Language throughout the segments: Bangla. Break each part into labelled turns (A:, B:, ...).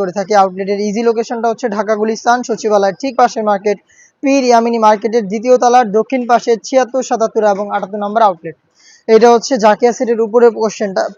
A: করে থাকি। আউটলেটের ইজি লোকেশনটা হচ্ছে ঢাকা গুলিস্তান সচিবালয়ের ঠিক পাশের মার্কেট, পীর ইয়ামিনী মার্কেটের দ্বিতীয় তলার দক্ষিণ পাশে ৭৬, ৭৭ এবং ৭৮ নম্বর আউটলেট। এটা হচ্ছে জাকিয়া সেটের উপরের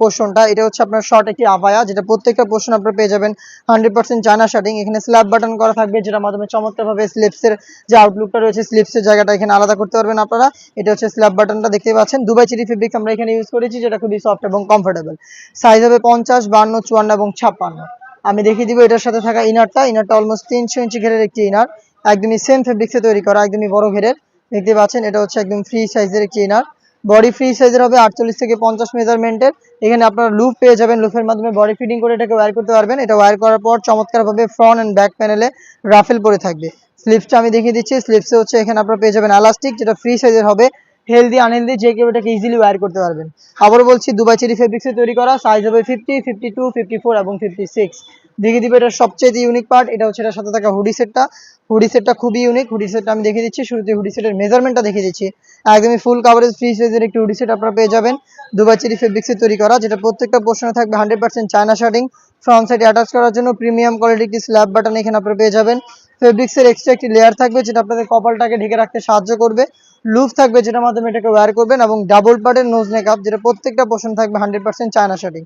A: পোর্শনটা। এটা হচ্ছে আপনার শর্ট একটি আবায়া, যেটা প্রত্যেকটা পোর্শন আপনারা পেয়ে যাবেন 100% চায়না শার্টিং। এখানে স্ল্যাব বাটন করা থাকবে, যেটার মাধ্যমে চমৎকারভাবে স্লিপসের যে আউটলুকটা রয়েছে, স্লিপসের জায়গাটা এখানে আলাদা করতে পারবেন আপনারা। এটা হচ্ছে স্ল্যাব বাটনটা, দেখতে পাচ্ছেন দুবাই চেরি ফেব্রিক্স আমরা এখানে ইউজ করেছি, যেটা খুবই সফট এবং কমফোর্টেবল। সাইজ হবে 50, 52, 54 এবং 56। আমি দেখিয়ে দিব এটার সাথে থাকা ইনারটা অলমোস্ট 300 ইঞ্চি ঘেরের একটি ইনার, একদমই সেম ফেব্রিক্সে তৈরি করা, একদমই বড় ঘেরের। দেখতে পাচ্ছেন এটা হচ্ছে একদম ফ্রি সাইজের একটি ইনার। বডি ফ্রি সাইজের হবে 48 থেকে 50 মেজারমেন্টের। এখানে আপনারা লুপ পেয়ে যাবেন, লুপের মাধ্যমে বডি ফিটিং করে এটাকে ওয়্যার করতে পারবেন। এটা ওয়্যার করার পর চমৎকারভাবে ফ্রন্ট এন্ড ব্যাক প্যানেলে রাফেল পরে থাকবে। স্লিপসটা আমি দেখিয়ে দিচ্ছি। স্লিপসে হচ্ছে এখানে আপনারা পেয়ে যাবেন এলাস্টিক, যেটা ফ্রি সাইজের হবে। হেলদি আনহেলদি যে কেউ এটাকে ইজিলি ওয়্যার করতে পারবেন। আবারও বলছি দুবাই চেরি ফেব্রিক্সে তৈরি করা, সাইজ হবে 50, 52, 54 এবং 56। দেখিয়ে দিবে এটা সবচেয়ে ইউনিক পার্ট, এটা হচ্ছে এটার সাথে থাকা হুডি সেটটা। হুডি সেটটা খুবই ইউনিক। হুডি সেটটা আমি দেখিয়ে দিচ্ছি, শুরুতে হুডি সেটের মেজারমেন্টটা দেখিয়ে দিচ্ছি। একদমই ফুল কাভারেজ ফ্রি সাইজের একটি হুডি সেট আপনারা পেয়ে যাবেন দুবাই চেরি ফেব্রিক্সে তৈরি করা, যেটা প্রত্যেকটা পোর্শনে থাকবে 100% চায়না শার্টিং। ফ্রন্ট সাইডে অ্যাটাচ করার জন্য প্রিমিয়াম কোয়ালিটি একটি স্ল্যাব বাটন এখানে আপনারা পেয়ে যাবেন। ফেব্রিক্সের এক্সট্রা একটি লেয়ার থাকবে, যেটা আপনাদের কপালটাকে ঢেকে রাখতে সাহায্য করবে। লুপ থাকবে, যেটার মাধ্যমে এটাকে ওয়্যার করবেন, এবং ডাবল পার্টের নোজ নেকআপ, যেটা প্রত্যেকটা পোর্শন থাকবে 100% চায়না শার্টিং।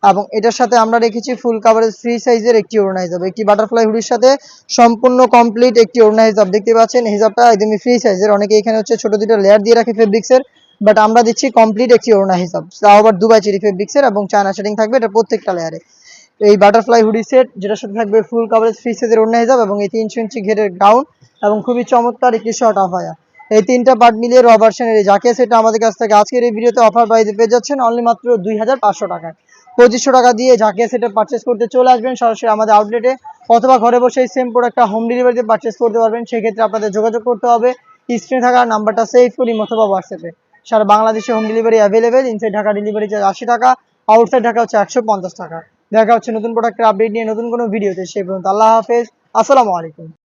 A: এবং এটার সাথে আমরা রেখেছি ফুল কাভারেজ ফ্রি সাইজের একটি ওড়না হিজাব, একটি বাটারফ্লাই হুডির সাথে সম্পূর্ণ কমপ্লিট একটি ওড়না হিজাব। দেখতে পাচ্ছেন হিজাবটা একদমই ফ্রি সাইজের। অনেকে এখানে হচ্ছে ছোট দুটো লেয়ার দিয়ে রাখে ফেব্রিক্সের, বাট আমরা দিচ্ছি কমপ্লিট একটি ওড়না হিসাব, তাও আবার দুবাই চেরি ফেব্রিক্সের, এবং চায়না শার্টিং থাকবে এটা প্রত্যেকটা লেয়ারে। এই বাটারফ্লাই হুডি সেট, যেটার সাথে থাকবে ফুল কাভারেজ ফ্রি সাইজের ওড়না হিসাব, এবং এই 300 ইঞ্চি ঘেরের গাউন, এবং খুবই চমৎকার একটি শর্ট আফায়া। এই তিনটা পার্ট মিলিয়ে র ভার্সনের এই জাকিয়া সেটটা আমাদের কাছ থেকে আজকের এই ভিডিওতে অফার প্রাইসে পেয়ে যাচ্ছেন অনলি মাত্র 2500 টাকায়। 2500 টাকা দিয়ে জাকিয়া সেটটা পারচেস করতে চলে আসবেন সরাসরি আমাদের আউটলেটে, অথবা ঘরে বসে এই সেম প্রোডাক্টটা হোম ডেলিভারিতে পারচেস করতে পারবেন। সেক্ষেত্রে আপনাদের যোগাযোগ করতে হবে স্ক্রিনে থাকা নাম্বারটা সেভ করি অথবা হোয়াটসঅ্যাপে। সারা বাংলাদেশে home delivery available. Inside Dhaka delivery charge 80 টাকা, আউটসাইড ঢাকা হচ্ছে 150 টাকা। দেখা হচ্ছে নতুন প্রোডাক্টের আপডেট নিয়ে নতুন কোনো ভিডিওতে। সেই পর্যন্ত আল্লাহ হাফেজ, আসসালামু আলাইকুম।